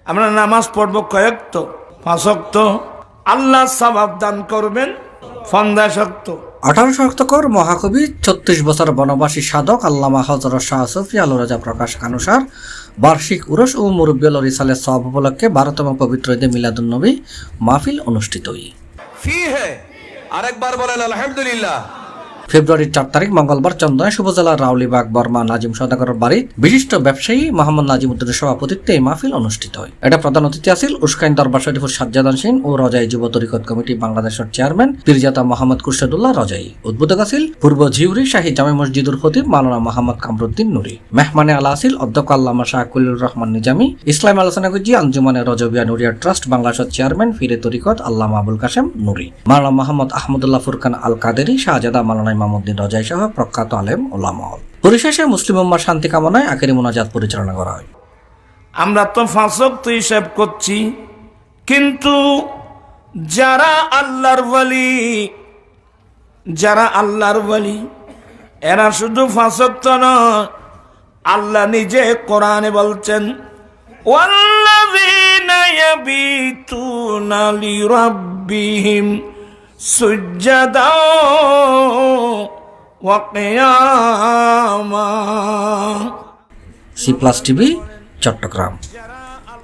আমরা নামাজ পড়বো কয়েকটো, 5 ওয়াক্ত। আল্লাহ সওয়াব দান করবেন 50 ওয়াক্ত। 18 শতকের মহাকবি 36 বছর বনবাসী সাধক আল্লামা হযরত শাহ সুফি আল রাজা প্রকাশ কানুসার বার্ষিক উরস ও মুরব্বিয়ুল রিসালের সওয়াব উপলক্ষে 12তম পবিত্র ঈদে মিলাদুন নবী মাহফিল অনুষ্ঠিত হয়। আরেকবার বলেন আলহামদুলিল্লাহ। ফেব্রুয়ারির 4 তারিখ মঙ্গলবার চন্দনাইশ উপজেলার রাউলিবাগ বর্মা নাজিম সওদাগরের বাড়ির বিশিষ্ট ব্যবসায়ী মোহাম্মদ নাজিম উদ্দিনের সভাপতিত্বে এই মাহফিল অনুষ্ঠিত হয়। এটা প্রধান অতিথি আছিল উস্কাইন দরবার শরীফুর সাজ্জাদানসীন ও রজাই যুব তরিকত কমিটি বাংলাদেশের চেয়ারম্যান পীরজাদা মোহাম্মদ কুরশেদুল্লাহ রজাই। উদ্বোধক আছিল পূর্ব ঝিউরি শাহী জামে মসজিদুল খতিব মাওলানা মোহাম্মদ কামরুদ্দিন নুরি। মেহমানে আলা আছিল অধ্যক্ষ আল্লামা শাহ কুলিউর রহমান নিজামী। ইসলাম আলোচনা গুজি আঞ্জুমানে রজবিয়া নুরিয়া ট্রাস্ট বাংলাদেশের চেয়ারম্যান ফিরে তরিকত আল্লামা আবুল কাশেম নুরি। মাওলানা মোহাম্মদ আহমদুল্লাহ ফুরকান আল কাদেরী, শাহজাদা মাওলানা ইমামউদ্দিন রজাই সহ প্রখ্যাত আলেম ওলামা। পরিশেষে মুসলিম উম্মার শান্তি কামনায় আখেরি মোনাজাত পরিচালনা করা হয়। আমরা তো 5 ওয়াক্ত হিসাব করছি, কিন্তু যারা আল্লাহর ওয়ালি এরা শুধু 5 ওয়াক্ত নয়, আল্লাহ নিজে কোরআনে বলছেন ওয়াল্লাযীনা ইয়াবিতুনা লিরাব্বিহিম সুজদাও ওয়া কিয়ামা। C+ TV Chittagong.